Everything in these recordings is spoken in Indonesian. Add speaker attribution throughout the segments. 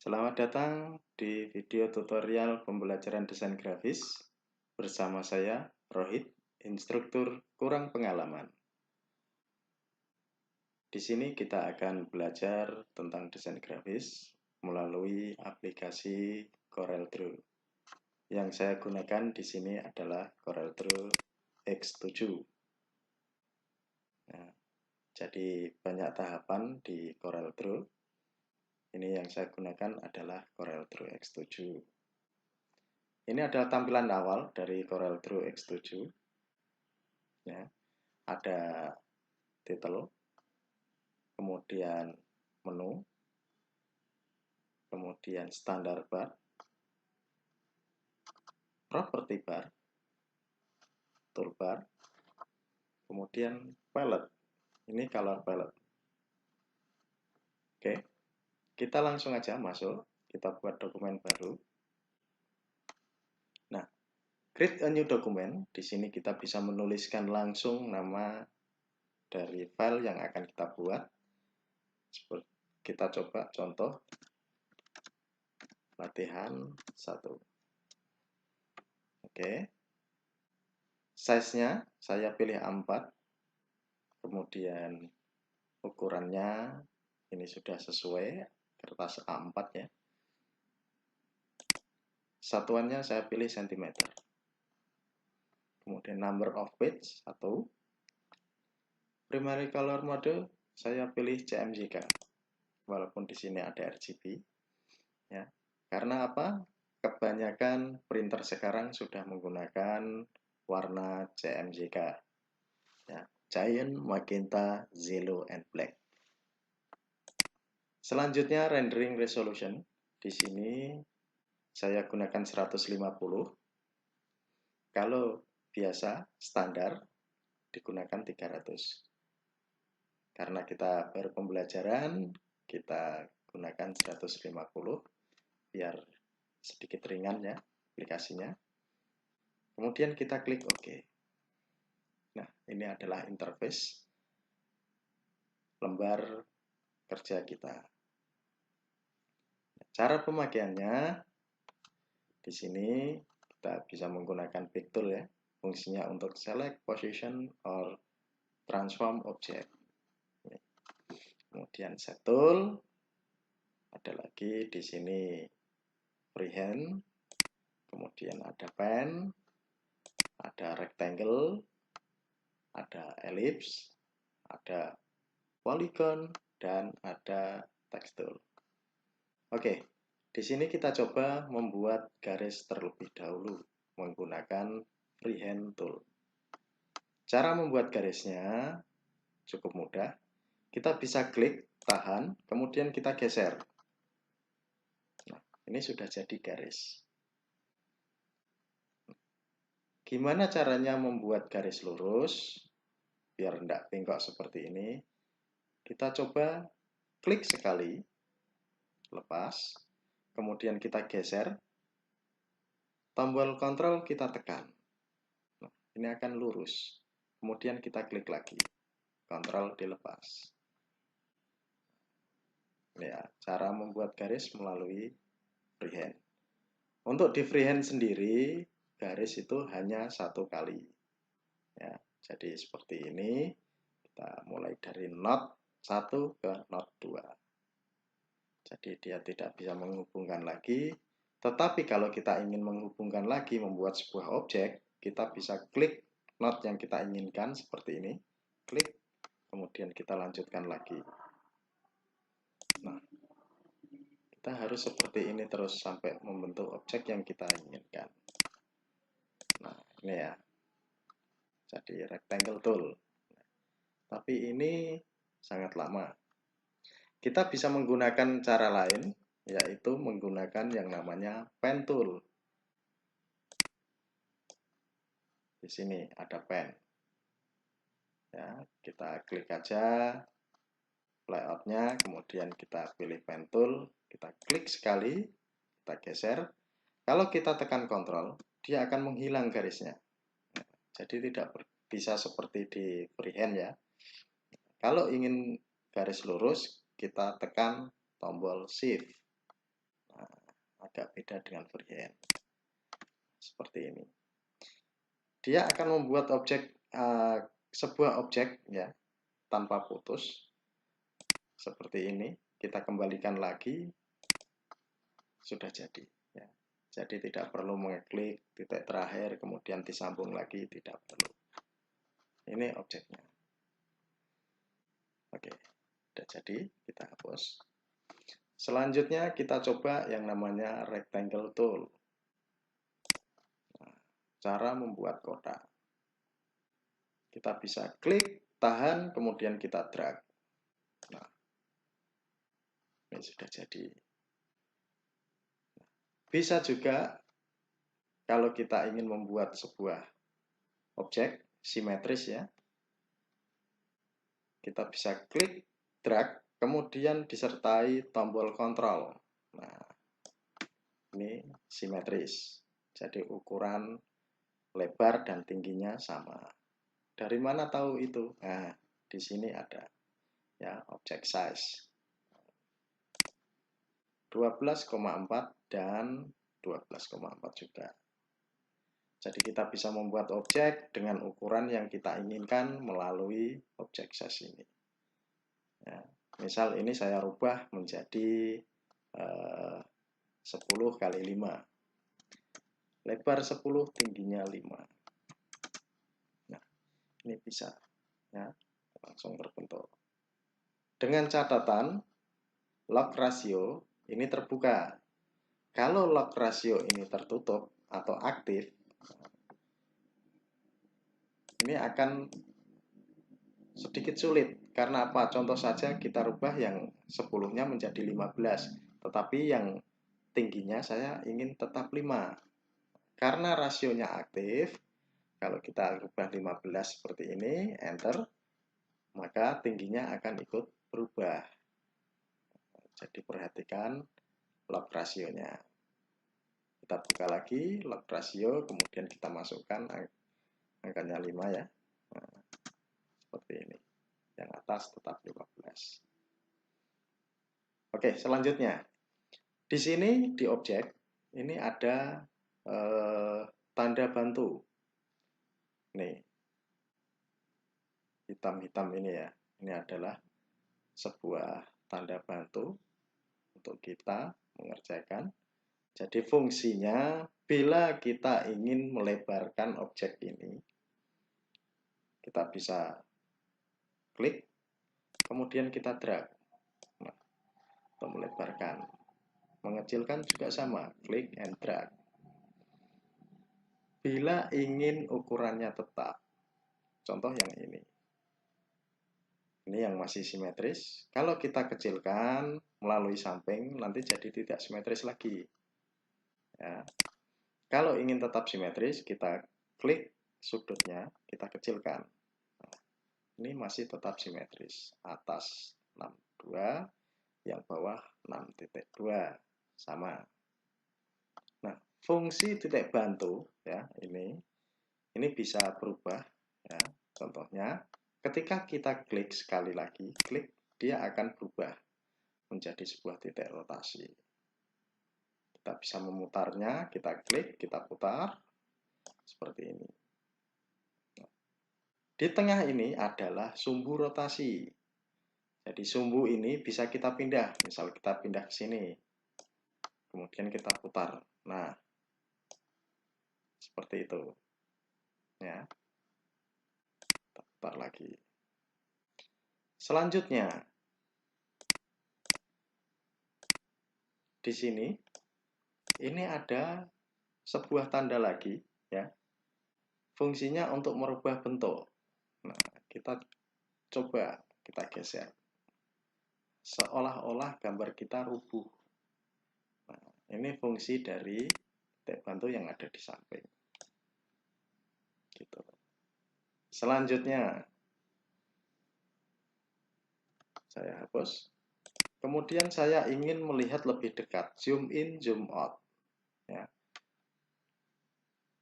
Speaker 1: Selamat datang di video tutorial pembelajaran desain grafis bersama saya, Rohit, instruktur kurang pengalaman. Di sini kita akan belajar tentang desain grafis melalui aplikasi CorelDRAW. Yang saya gunakan di sini adalah CorelDRAW X7. Nah, jadi banyak tahapan di CorelDRAW. Ini yang saya gunakan adalah CorelDRAW X7. Ini adalah tampilan awal dari CorelDRAW X7. Ya, ada title, kemudian menu, kemudian standar bar, property bar, toolbar, kemudian palette. Ini color palette. Oke, kita langsung aja masuk. Kita buat dokumen baru. Nah, create a new document. Di sini kita bisa menuliskan langsung nama dari file yang akan kita buat. Kita coba contoh latihan 1. Oke. Size-nya saya pilih A4. Kemudian ukurannya ini sudah sesuai kertas A4 ya. Satuannya saya pilih cm. Kemudian number of page 1. Primary color mode saya pilih CMYK. Walaupun di sini ada RGB ya. Karena apa? Kebanyakan printer sekarang sudah menggunakan warna CMYK. Ya, Cyan, Magenta, Yellow, and Black. Selanjutnya rendering resolution. Di sini saya gunakan 150. Kalau biasa standar digunakan 300. Karena kita baru pembelajaran, kita gunakan 150 biar sedikit ringan ya aplikasinya. Kemudian kita klik OK. Nah, ini adalah interface lembar kerja kita. Cara pemakaiannya di sini kita bisa menggunakan pick tool ya. Fungsinya untuk select, position, or transform object. Kemudian set tool. Ada lagi di sini freehand. Kemudian ada pen, ada rectangle, ada ellipse, ada polygon, dan ada text tool. Oke, di sini kita coba membuat garis terlebih dahulu menggunakan freehand tool. Cara membuat garisnya cukup mudah. Kita bisa klik, tahan, kemudian kita geser. Nah, ini sudah jadi garis. Gimana caranya membuat garis lurus? Biar tidak bengkok seperti ini. Kita coba klik sekali, lepas, kemudian kita geser, tombol kontrol kita tekan. Nah, ini akan lurus. Kemudian kita klik lagi, kontrol dilepas. Ya, cara membuat garis melalui freehand. Untuk di freehand sendiri, garis itu hanya 1 kali. Ya, jadi seperti ini. Kita mulai dari not 1 ke not 2. Jadi dia tidak bisa menghubungkan lagi. Tetapi kalau kita ingin menghubungkan lagi, membuat sebuah objek, kita bisa klik not yang kita inginkan seperti ini. Klik, kemudian kita lanjutkan lagi. Nah, kita harus seperti ini terus sampai membentuk objek yang kita inginkan. Nah, ini ya. Jadi rectangle tool. Tapi ini sangat lama. Kita bisa menggunakan cara lain, yaitu menggunakan yang namanya pen tool. Di sini ada pen. Ya, kita klik aja layoutnya, kemudian kita pilih pen tool, kita klik sekali, kita geser. Kalau kita tekan kontrol, dia akan menghilang garisnya. Jadi tidak bisa seperti di freehand ya. Kalau ingin garis lurus, kita tekan tombol shift. agak beda dengan freehand. Seperti ini. Dia akan membuat sebuah objek ya tanpa putus. Seperti ini. Kita kembalikan lagi. Sudah jadi. Ya. Jadi tidak perlu mengeklik titik terakhir kemudian disambung lagi, tidak perlu. Ini objeknya. Oke, sudah jadi, kita hapus. Selanjutnya kita coba yang namanya rectangle tool. Nah, cara membuat kotak. Kita bisa klik, tahan, kemudian kita drag. Nah, ini sudah jadi. Bisa juga kalau kita ingin membuat sebuah objek simetris ya, kita bisa klik, drag, kemudian disertai tombol kontrol. Nah, ini simetris. Jadi ukuran lebar dan tingginya sama. Dari mana tahu itu? Nah, di sini ada ya object size 12,4 dan 12,4 juga. Jadi kita bisa membuat objek dengan ukuran yang kita inginkan melalui object size ini. Ya, misal ini saya rubah menjadi 10 kali 5. Lebar 10, tingginya 5. Nah, ini bisa ya, langsung terbentuk. Dengan catatan log ratio ini terbuka. Kalau log ratio ini tertutup atau aktif, ini akan sedikit sulit. Karena apa? Contoh saja kita rubah yang 10-nya menjadi 15. Tetapi yang tingginya saya ingin tetap 5. Karena rasionya aktif, kalau kita rubah 15 seperti ini, enter, maka tingginya akan ikut berubah. Jadi perhatikan log rasionya. Kita buka lagi log rasio, kemudian kita masukkan angkanya 5 ya. Nah, seperti ini. Yang atas tetap 15. Oke, selanjutnya. Di sini di objek ini ada tanda bantu. Nih. Hitam-hitam ini ya. Ini adalah sebuah tanda bantu untuk kita mengerjakan. Jadi fungsinya bila kita ingin melebarkan objek ini, kita bisa klik, kemudian kita drag. Nah, untuk melebarkan. Mengecilkan juga sama, klik and drag. Bila ingin ukurannya tetap, contoh yang ini. Ini yang masih simetris. Kalau kita kecilkan melalui samping, nanti jadi tidak simetris lagi. Ya. Kalau ingin tetap simetris, kita klik sudutnya, kita kecilkan. Nah, ini masih tetap simetris. Atas 62, yang bawah 6.2. Sama. Nah, fungsi titik bantu ya ini bisa berubah ya. Contohnya, ketika kita klik sekali lagi, klik, dia akan berubah menjadi sebuah titik rotasi. Kita bisa memutarnya, kita klik, kita putar seperti ini. Di tengah ini adalah sumbu rotasi. Jadi sumbu ini bisa kita pindah, misal kita pindah ke sini. Kemudian kita putar. Nah, seperti itu. Ya. Kita putar lagi. Selanjutnya, di sini ini ada sebuah tanda lagi ya. Fungsinya untuk merubah bentuk. Nah, kita coba kita geser. Seolah-olah gambar kita rubuh. Nah, ini fungsi dari titik bantu yang ada di samping. Gitu. Selanjutnya saya hapus. Kemudian saya ingin melihat lebih dekat, zoom in, zoom out. Ya.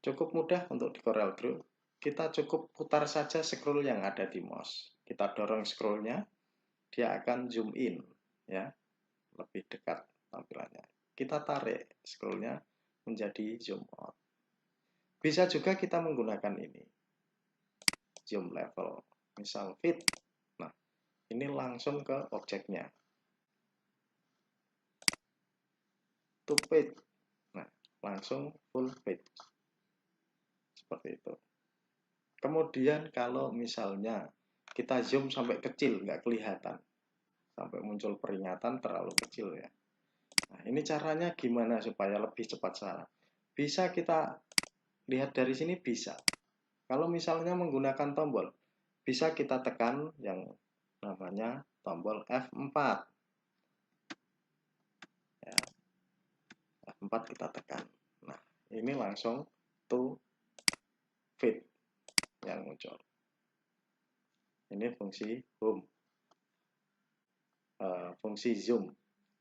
Speaker 1: Cukup mudah untuk di Corel Draw. Kita cukup putar saja scroll yang ada di mouse. Kita dorong scrollnya, dia akan zoom in, ya, lebih dekat tampilannya. kita tarik scrollnya menjadi zoom out. Bisa juga kita menggunakan ini, zoom level, misal fit. Nah, ini langsung ke objeknya. To page. Nah, langsung full page. Seperti itu. Kemudian kalau misalnya kita zoom sampai kecil, nggak kelihatan. Sampai muncul peringatan terlalu kecil ya. Nah, ini caranya gimana supaya lebih cepat salah? Bisa kita lihat dari sini bisa. Kalau misalnya menggunakan tombol, bisa kita tekan yang namanya tombol F4. Ya. F4 kita tekan. Nah, ini langsung to fit yang muncul. Ini fungsi home. Fungsi zoom.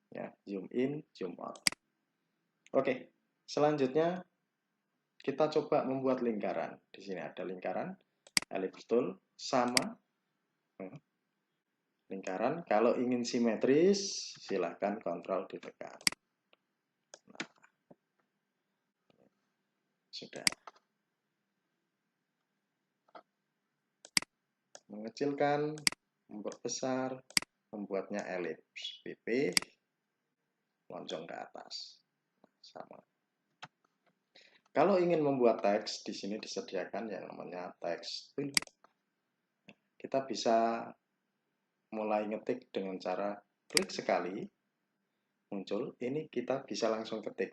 Speaker 1: Ya, zoom in, zoom out. Oke, selanjutnya kita coba membuat lingkaran. Di sini ada lingkaran, ellipse tool, sama lingkaran. Kalau ingin simetris, silahkan kontrol ditekan. Nah, sudah. Mengecilkan, memperbesar, membuatnya elips, pipih, lonjong ke atas. Sama. Kalau ingin membuat teks, di sini disediakan yang namanya teks tool. Kita bisa mulai ngetik dengan cara klik sekali, muncul. Ini kita bisa langsung ketik.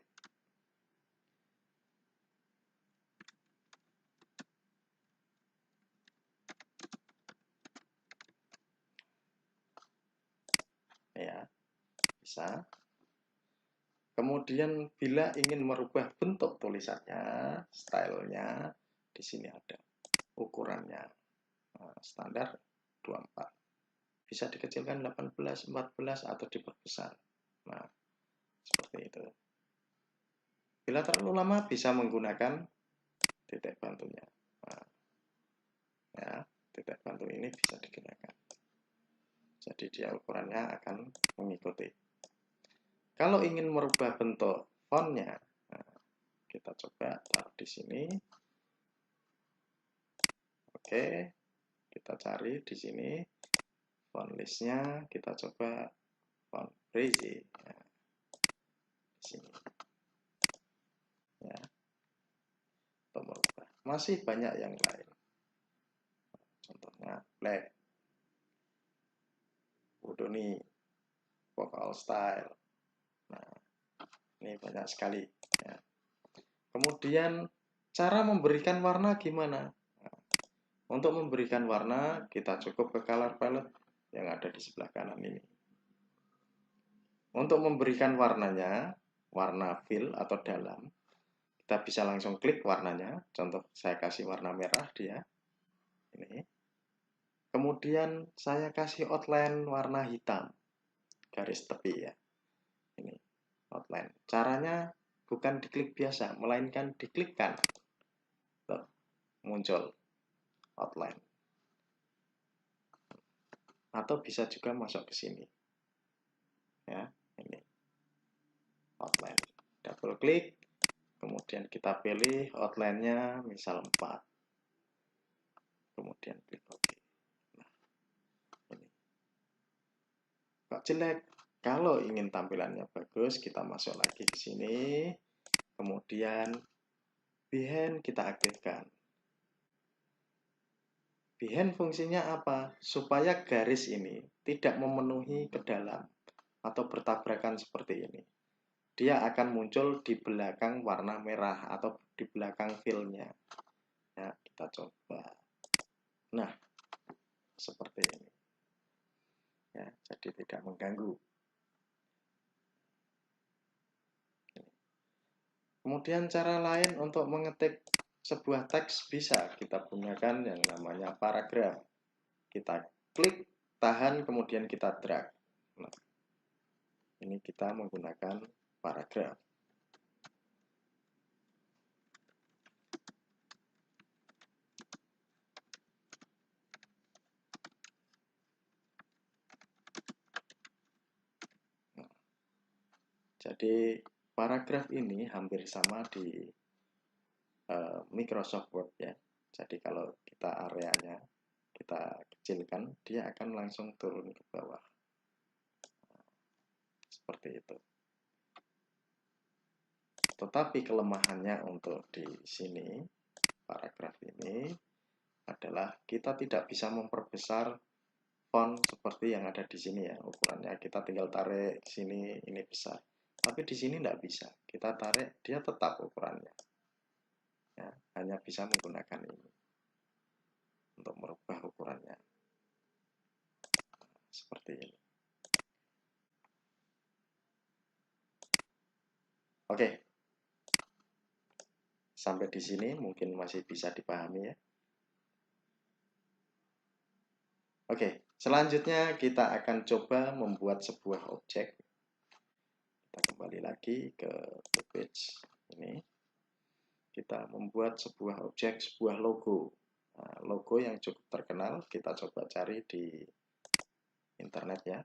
Speaker 1: Ya, bisa. Kemudian bila ingin merubah bentuk tulisannya, stylenya, di sini ada ukurannya. Nah, standar 24. Bisa dikecilkan 18, 14 atau diperbesar. Nah, seperti itu. Bila terlalu lama bisa menggunakan titik bantunya. Nah, ya, titik bantu ini bisa digunakan. Jadi dia ukurannya akan mengikuti. Kalau ingin merubah bentuk fontnya, nah, kita coba taruh di sini. Oke, kita cari di sini font listnya. Kita coba font Brizy. Nah, di sini. Ya, merubah. Masih banyak yang lain. Contohnya black, Udoni, vocal style. Nah, ini banyak sekali. Ya. Kemudian cara memberikan warna gimana? Nah, untuk memberikan warna kita cukup ke color palette yang ada di sebelah kanan ini. Untuk memberikan warnanya, warna fill atau dalam, kita bisa langsung klik warnanya. Contoh saya kasih warna merah dia. Ini. Kemudian saya kasih outline warna hitam. Garis tepi ya. Ini outline. Caranya bukan diklik biasa, melainkan diklik kanan. Tuh, muncul outline. Atau bisa juga masuk ke sini. Ya, ini. Outline. Double klik. Kemudian kita pilih outline-nya misal 4. Kemudian klik OK. Nah, ini. Kok jelek? Kalau ingin tampilannya bagus, kita masuk lagi ke sini. Kemudian behind kita aktifkan. Behind fungsinya apa? Supaya garis ini tidak memenuhi ke dalam atau bertabrakan seperti ini. Dia akan muncul di belakang warna merah atau di belakang fill-nya. Ya, kita coba. Nah, seperti ini. Ya, jadi tidak mengganggu. Kemudian cara lain untuk mengetik sebuah teks bisa kita gunakan yang namanya paragraf. Kita klik, tahan, kemudian kita drag. Nah, ini kita menggunakan paragraf. Nah, jadi paragraf ini hampir sama di Microsoft Word ya. Jadi kalau kita areanya kita kecilkan, dia akan langsung turun ke bawah. Seperti itu. Tetapi kelemahannya untuk di sini, paragraf ini, adalah kita tidak bisa memperbesar font seperti yang ada di sini ya. Ukurannya kita tinggal tarik sini, ini besar. Tapi di sini tidak bisa. Kita tarik, dia tetap ukurannya. Ya, hanya bisa menggunakan ini untuk merubah ukurannya. Seperti ini. Oke. Sampai di sini mungkin masih bisa dipahami ya. Oke, selanjutnya kita akan coba membuat sebuah objek. Kita kembali lagi ke page ini. Kita membuat sebuah objek, sebuah logo. Nah, logo yang cukup terkenal, kita coba cari di internet ya.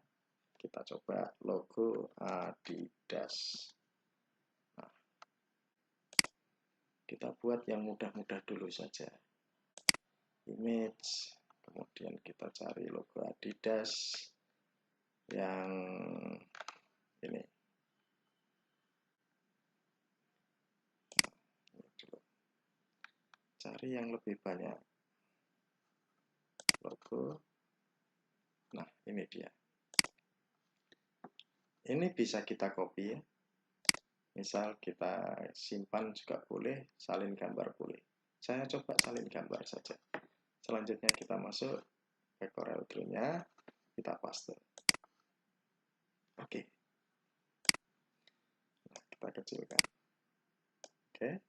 Speaker 1: Kita coba logo Adidas. Nah, kita buat yang mudah-mudah dulu saja. Image, kemudian kita cari logo Adidas yang ini. Cari yang lebih banyak logo. Nah, ini dia. Ini bisa kita copy ya. Misal kita simpan juga boleh, salin gambar boleh. Saya coba salin gambar saja. Selanjutnya kita masuk ke Corel Draw-nya, kita paste. Oke. Nah, kita kecilkan. Oke.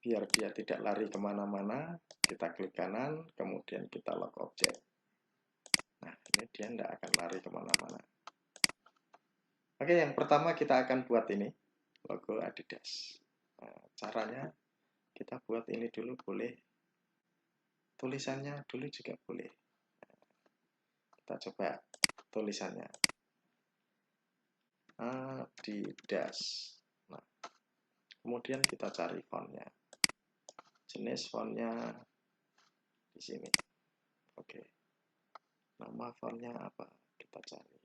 Speaker 1: Biar dia tidak lari kemana-mana, kita klik kanan, kemudian kita lock object. Nah, ini dia tidak akan lari kemana-mana. Oke, yang pertama kita akan buat ini, logo Adidas. Nah, caranya kita buat ini dulu boleh, tulisannya dulu juga boleh. Kita coba tulisannya. Adidas. Nah, kemudian kita cari fontnya. Jenis fontnya di sini. Oke. Nama fontnya apa? Kita cari.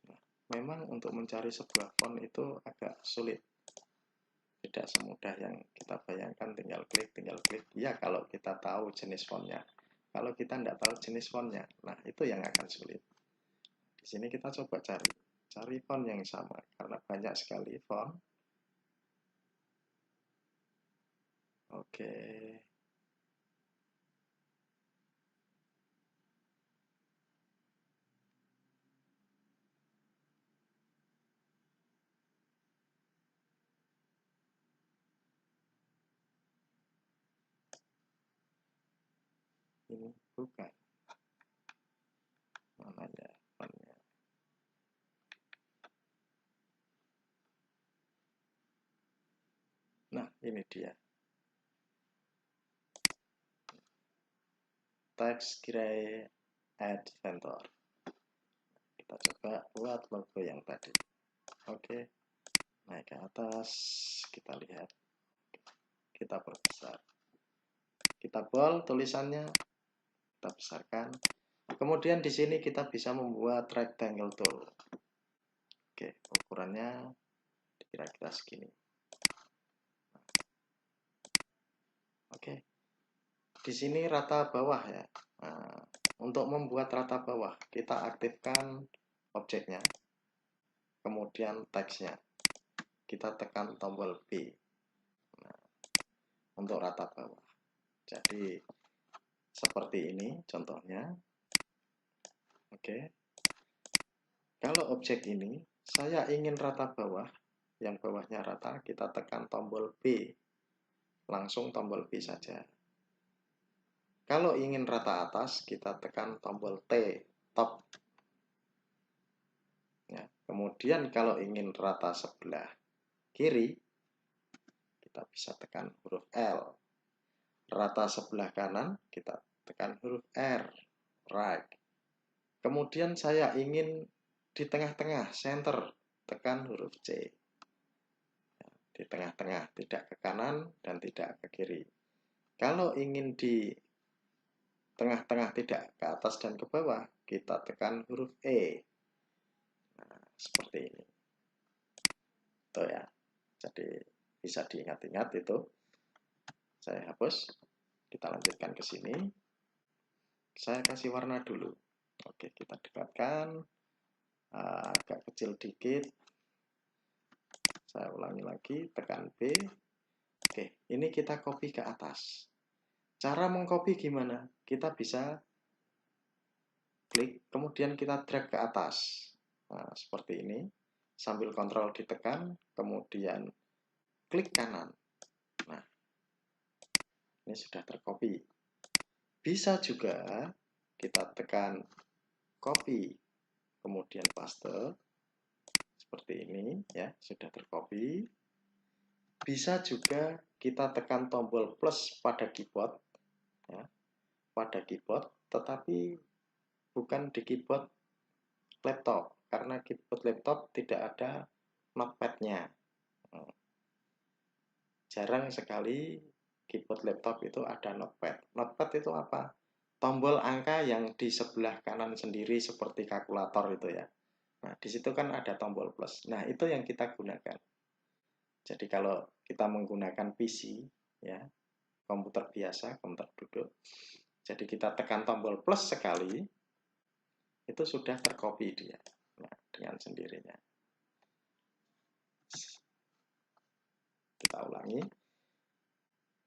Speaker 1: Nah, memang untuk mencari sebuah font itu agak sulit. Tidak semudah yang kita bayangkan, tinggal klik. Ya, kalau kita tahu jenis fontnya. Kalau kita tidak tahu jenis fontnya, nah itu yang akan sulit. Di sini kita coba cari font yang sama, karena banyak sekali font. Oke. Ini bukan. Mana ya fontnya? Nah, ini dia. Text Gray Adventure. Kita coba buat logo yang tadi. Oke. Naik ke atas, kita lihat. Kita perbesar. Kita bold tulisannya, kita besarkan. Kemudian di sini kita bisa membuat rectangle tool. Oke, ukurannya kira-kira segini. Oke. Di sini rata bawah ya. Nah, untuk membuat rata bawah, kita aktifkan objeknya. Kemudian teksnya. Kita tekan tombol B. Nah, untuk rata bawah. Jadi seperti ini contohnya. Oke. Kalau objek ini saya ingin rata bawah, yang bawahnya rata, kita tekan tombol B. Langsung tombol B saja. Kalau ingin rata atas, kita tekan tombol T, top. Ya. Kemudian kalau ingin rata sebelah kiri, kita bisa tekan huruf L. rata sebelah kanan, kita tekan huruf R, right. Kemudian saya ingin di tengah-tengah, center, tekan huruf C. Di tengah-tengah, tidak ke kanan dan tidak ke kiri. Kalau ingin di tengah-tengah, tidak ke atas dan ke bawah, kita tekan huruf E. Nah, seperti ini. Itu ya. Jadi bisa diingat-ingat itu. Saya hapus. Kita lanjutkan ke sini. Saya kasih warna dulu. Oke, kita dekatkan. Agak kecil dikit. Saya ulangi lagi, tekan B. Oke, ini kita copy ke atas. Cara mengcopy gimana? Kita bisa klik, kemudian kita drag ke atas. Nah, seperti ini. Sambil kontrol ditekan, kemudian klik kanan. Nah, ini sudah tercopy. Bisa juga kita tekan copy, kemudian paste. Seperti ini, ya, sudah tercopy. Bisa juga kita tekan tombol plus pada keyboard, ya, pada keyboard, tetapi bukan di keyboard laptop, karena keyboard laptop tidak ada notepad-nya. Jarang sekali keyboard laptop itu ada notepad. Notepad itu apa? Tombol angka yang di sebelah kanan sendiri seperti kalkulator itu ya. Nah, di situ kan ada tombol plus. Nah, itu yang kita gunakan. Jadi kalau kita menggunakan PC, ya, komputer biasa, komputer duduk, jadi kita tekan tombol plus sekali, itu sudah tercopy dia. Nah, dengan sendirinya. Kita ulangi.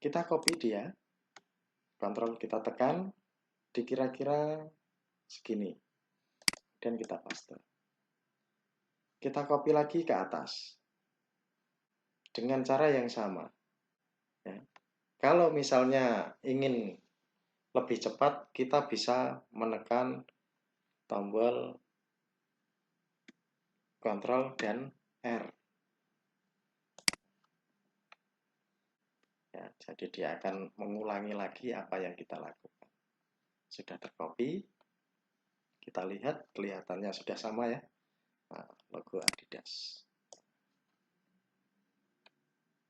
Speaker 1: Kita copy dia, kontrol kita tekan, dikira-kira segini, dan kita paste. Kita copy lagi ke atas, dengan cara yang sama. Ya. Kalau misalnya ingin lebih cepat, kita bisa menekan tombol Ctrl dan R. Ya, jadi dia akan mengulangi lagi apa yang kita lakukan. Sudah tercopy. Kita lihat, kelihatannya sudah sama ya. Nah, logo Adidas.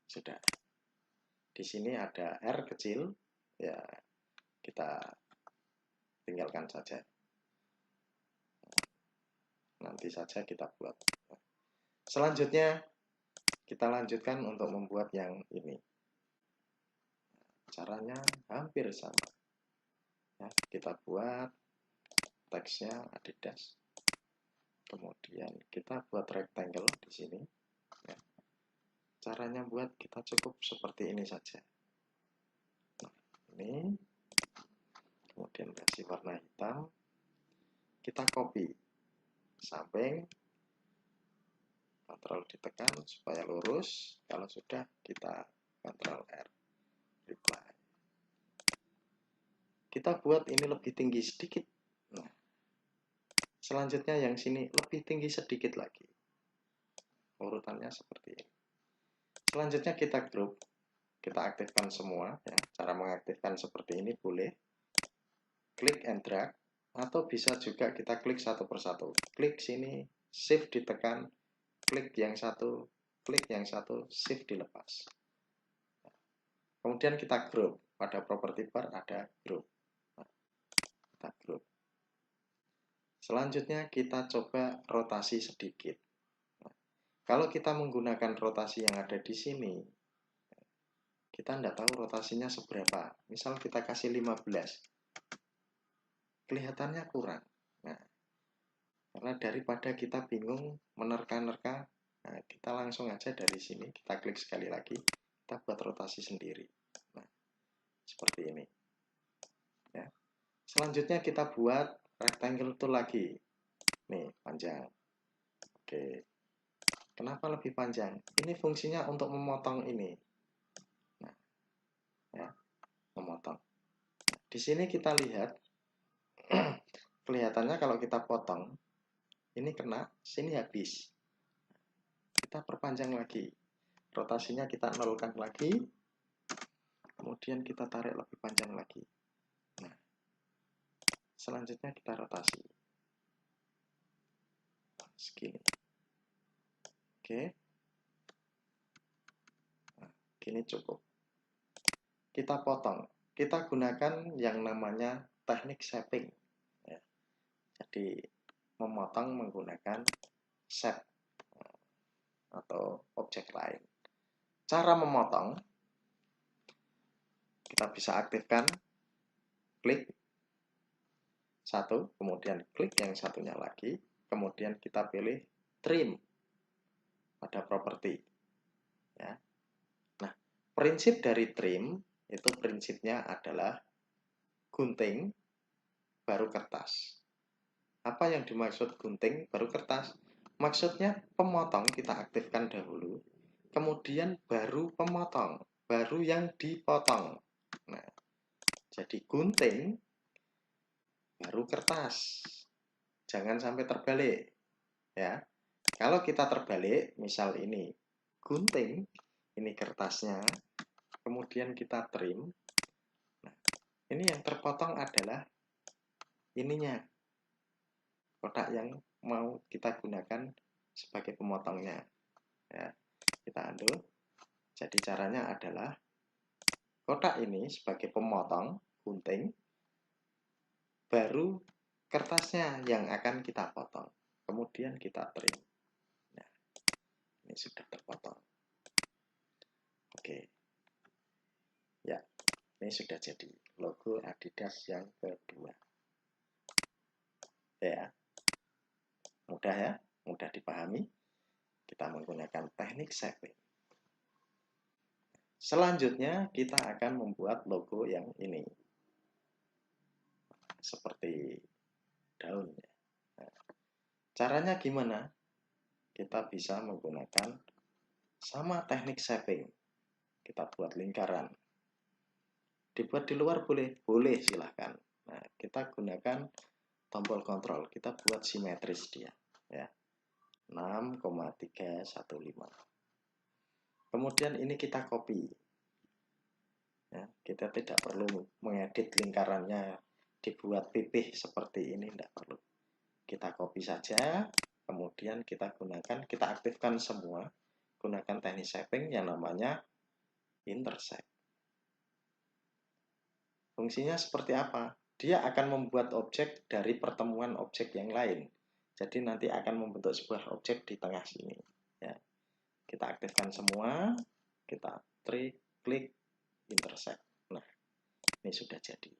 Speaker 1: Sudah. Di sini ada R kecil. Ya, kita tinggalkan saja. Nanti saja kita buat. Selanjutnya, kita lanjutkan untuk membuat yang ini. Caranya hampir sama. Ya, kita buat teksnya Adidas. Kemudian kita buat rectangle di sini. Ya. Caranya buat kita cukup seperti ini saja. Nah, ini. Kemudian kasih warna hitam. Kita copy. Samping. Ctrl ditekan supaya lurus. Kalau sudah, kita Ctrl R. Reply. Kita buat ini lebih tinggi sedikit. Nah, selanjutnya yang sini lebih tinggi sedikit lagi. Urutannya seperti ini. Selanjutnya kita group. Kita aktifkan semua. Ya. Cara mengaktifkan seperti ini boleh. Klik and drag. Atau bisa juga kita klik satu persatu. Klik sini, shift ditekan. Klik yang satu, shift dilepas. Kemudian kita group. Pada property bar ada group. Nah, kita group. Selanjutnya kita coba rotasi sedikit. Nah, kalau kita menggunakan rotasi yang ada di sini, kita tidak tahu rotasinya seberapa. Misal kita kasih 15. Kelihatannya kurang. Nah, karena daripada kita bingung menerka-nerka, nah, kita langsung aja dari sini, kita klik sekali lagi, kita buat rotasi sendiri. Nah, seperti ini. Ya. Selanjutnya kita buat rectangle tool lagi. Nih, panjang. Oke. Kenapa lebih panjang? Ini fungsinya untuk memotong ini. Nah, ya, memotong. Nah, di sini kita lihat, kelihatannya kalau kita potong, ini kena, sini habis. Kita perpanjang lagi. Rotasinya kita nolkan lagi. Kemudian kemudian kita tarik lebih panjang lagi. Nah, selanjutnya kita rotasi. Segini. Oke. Nah, gini cukup. Kita potong. Kita gunakan yang namanya teknik shaping. Ya. Jadi, memotong menggunakan shape atau objek lain. Cara memotong, kita bisa aktifkan klik satu, kemudian klik yang satunya lagi, kemudian kita pilih trim pada properti. Ya. Nah, prinsip dari trim itu prinsipnya adalah gunting baru kertas. Apa yang dimaksud gunting baru kertas? Maksudnya pemotong kita aktifkan dahulu, kemudian baru pemotong, baru yang dipotong. Nah, jadi gunting baru kertas. Jangan sampai terbalik. Ya. Kalau kita terbalik, misal ini gunting, ini kertasnya, kemudian kita trim. Nah, ini yang terpotong adalah ininya. Kotak yang mau kita gunakan sebagai pemotongnya. Ya, kita undo. Jadi caranya adalah kotak ini sebagai pemotong gunting, baru kertasnya yang akan kita potong. Kemudian kita trim. Nah, ini sudah terpotong. Oke. Ya, ini sudah jadi logo Adidas yang kedua. Ya, mudah ya, mudah dipahami. Kita menggunakan teknik shaping. Selanjutnya kita akan membuat logo yang ini. Seperti daun. Nah, caranya gimana? Kita bisa menggunakan sama teknik shaping. Kita buat lingkaran. Dibuat di luar boleh? Boleh, silahkan. Nah, kita gunakan tombol kontrol. Kita buat simetris dia. Ya. 6,315. Kemudian ini kita copy. Ya, kita tidak perlu mengedit lingkarannya dibuat pipih seperti ini, tidak perlu. Kita copy saja, kemudian kita gunakan, kita aktifkan semua, gunakan teknik shaping yang namanya intersect. Fungsinya seperti apa? Dia akan membuat objek dari pertemuan objek yang lain. Jadi nanti akan membentuk sebuah objek di tengah sini. Ya. Kita aktifkan semua, kita klik intersect. Nah, ini sudah jadi.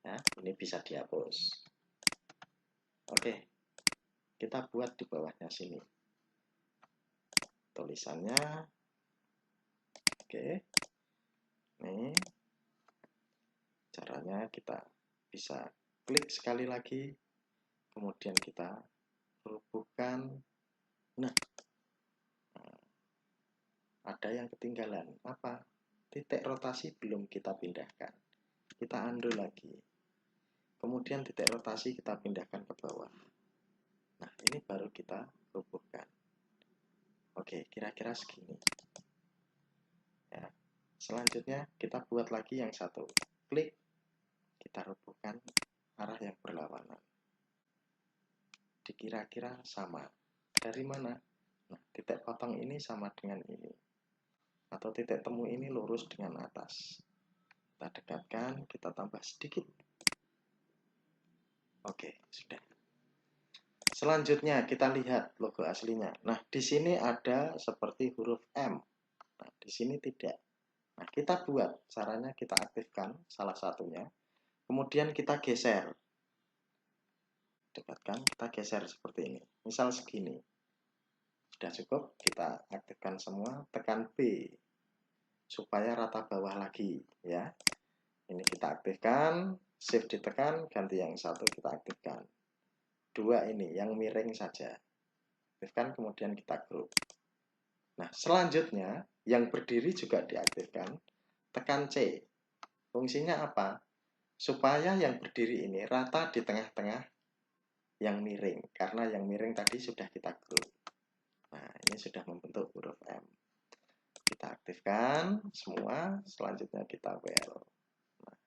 Speaker 1: Ya, ini bisa dihapus. Oke, kita buat di bawahnya sini. Tulisannya. Oke. Nih. Caranya kita bisa klik sekali lagi. Kemudian kita rubuhkan. Nah, ada yang ketinggalan. Apa? Titik rotasi belum kita pindahkan. Kita undo lagi. Kemudian titik rotasi kita pindahkan ke bawah. Nah, ini baru kita rubuhkan. Oke, kira-kira segini. Ya. Selanjutnya kita buat lagi yang satu. Klik. Kita rubuhkan arah yang berlawanan. Dikira-kira sama. Dari mana? Nah, titik potong ini sama dengan ini. Atau titik temu ini lurus dengan atas. Kita dekatkan, kita tambah sedikit. Oke, sudah. Selanjutnya kita lihat logo aslinya. Nah, di sini ada seperti huruf M. Nah, di sini tidak. Nah, kita buat. Caranya kita aktifkan salah satunya. Kemudian kita geser. Dekatkan, kita geser seperti ini. Misal segini. Sudah cukup, kita aktifkan semua. Tekan B. Supaya rata bawah lagi. Ya. Ini kita aktifkan, shift ditekan, ganti yang satu kita aktifkan. Dua ini, yang miring saja. Aktifkan, kemudian kita group. Nah, selanjutnya, yang berdiri juga diaktifkan. Tekan C. Fungsinya apa? Supaya yang berdiri ini rata di tengah-tengah yang miring. Karena yang miring tadi sudah kita group. Nah, ini sudah membentuk huruf M. Kita aktifkan. aktifkan semua, selanjutnya kita well. Nah,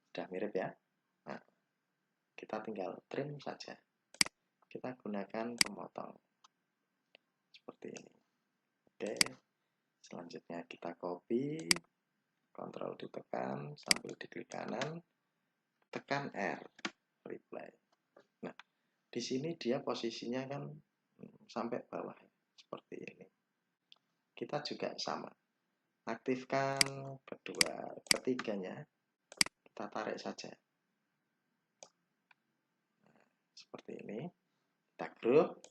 Speaker 1: sudah mirip ya. Nah, kita tinggal trim saja. Kita gunakan pemotong seperti ini. Oke, selanjutnya kita copy, Ctrl ditekan sambil diklik kanan, tekan R, reply. Nah, di sini dia posisinya kan sampai bawah seperti ini. Kita juga sama, aktifkan kedua, ketiganya, kita tarik saja. Nah, seperti ini. Kita group.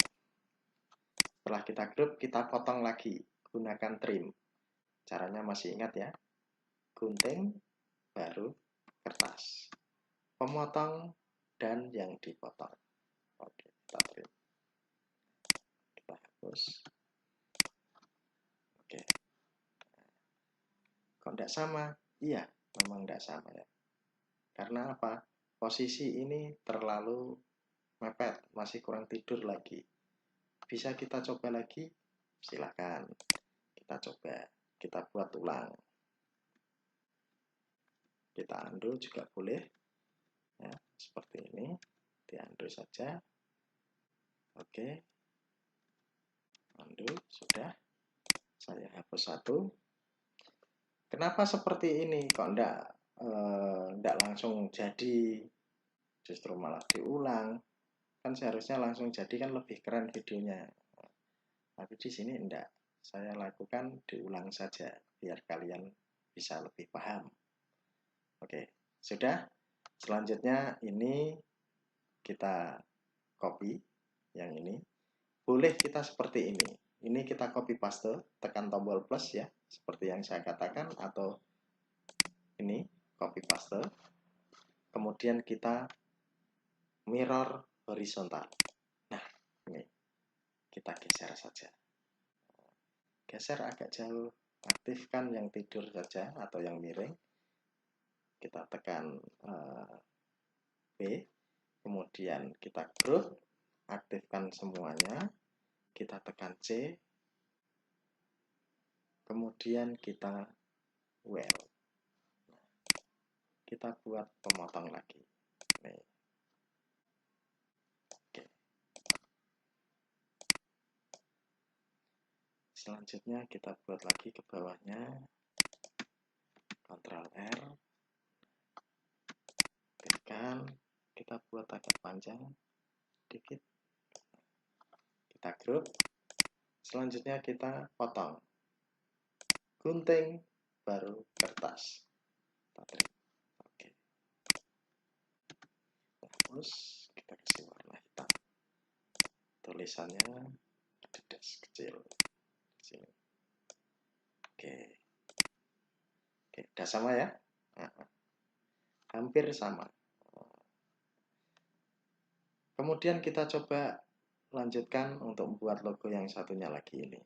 Speaker 1: Setelah kita group, kita potong lagi. Gunakan trim. Caranya masih ingat ya. Gunting, baru kertas. Pemotong dan yang dipotong. Oke, kita trim. Kita hapus. Oke. Kok tidak sama? Iya, memang tidak sama ya. Karena apa? Posisi ini terlalu mepet, masih kurang tidur lagi. Bisa kita coba lagi? Silakan. Kita coba. Kita buat ulang. Kita undo juga boleh. Ya, seperti ini. Di undo saja. Oke. Undo, sudah. Saya hapus satu. Kenapa seperti ini? Kok enggak langsung jadi? Justru malah diulang. Kan seharusnya langsung jadi, kan lebih keren videonya. Tapi di sini enggak. Saya lakukan diulang saja biar kalian bisa lebih paham. Oke, sudah. Selanjutnya ini kita copy yang ini. Boleh kita seperti ini. Ini kita copy paste, tekan tombol plus ya, seperti yang saya katakan, atau ini copy paste. Kemudian kita mirror horizontal. Nah, ini kita geser saja. Geser agak jauh, aktifkan yang tidur saja atau yang miring. Kita tekan B, kemudian kita group, aktifkan semuanya, kita tekan C, kemudian kita well. Nah, kita buat pemotong lagi. Nih. Oke. Selanjutnya kita buat lagi ke bawahnya, Ctrl R, tekan, kita buat agak panjang dikit, kita group. Selanjutnya kita potong, gunting, baru kertas. Oke. Terus kita kasih warna hitam. Tulisannya dedes kecil. Sini. Oke. Oke, udah sama ya? Hampir sama. Kemudian kita coba lanjutkan untuk membuat logo yang satunya lagi ini.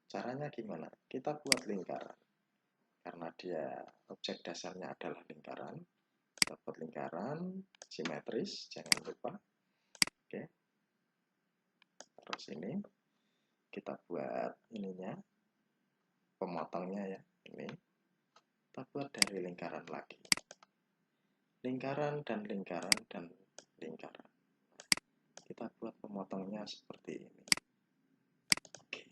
Speaker 1: Caranya gimana? Kita buat lingkaran. Karena dia objek dasarnya adalah lingkaran. Kita buat lingkaran simetris, jangan lupa. Oke. Terus ini kita buat ininya, pemotongnya ya, ini. Kita buat dari lingkaran lagi. Lingkaran dan lingkaran dan lingkaran. Kita buat pemotongnya seperti ini. Oke.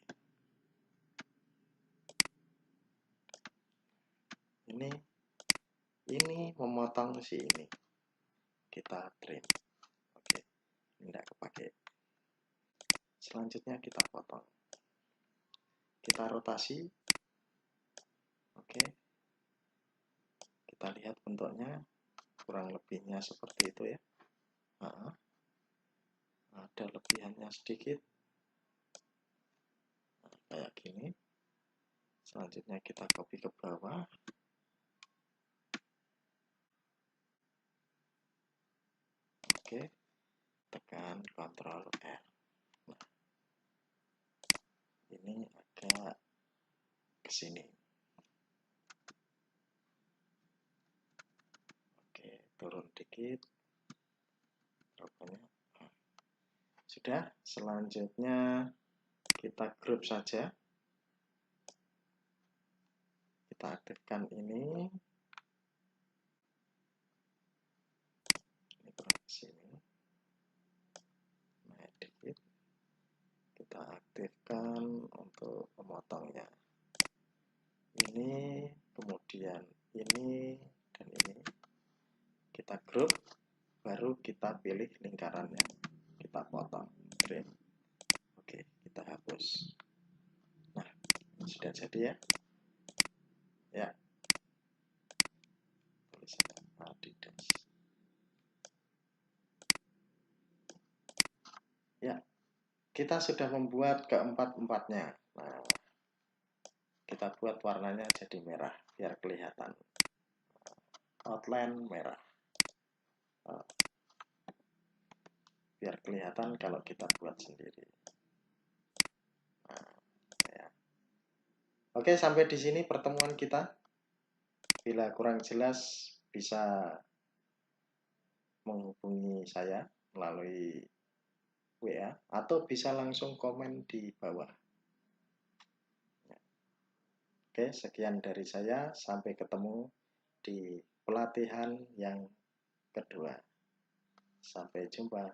Speaker 1: Ini memotong si ini. Kita trim. Oke. Tidak kepake. Selanjutnya kita potong. Kita rotasi. Oke. Kita lihat bentuknya. Kurang lebihnya seperti itu ya. Ada lebihannya sedikit. Nah, kayak gini. Selanjutnya kita copy ke bawah. Oke. Tekan Ctrl R. Nah, ini agak ke sini. Oke, turun dikit. Rupanya. Sudah, selanjutnya kita group saja. Kita aktifkan ini kurang sini, naik dikit. Kita aktifkan untuk memotongnya. Ini, kemudian ini, dan ini. Kita group, baru kita pilih lingkarannya. Kita potong, trim. Oke, kita hapus. Nah, sudah jadi ya. Ya. Tulisan Adidas. Ya, kita sudah membuat keempat-empatnya. Nah, kita buat warnanya jadi merah, biar kelihatan. Outline merah. Biar kelihatan kalau kita buat sendiri. Nah, ya. Oke, sampai di sini pertemuan kita. Bila kurang jelas, bisa menghubungi saya melalui WA atau bisa langsung komen di bawah. Oke, sekian dari saya. Sampai ketemu di pelatihan yang kedua. Sampai jumpa.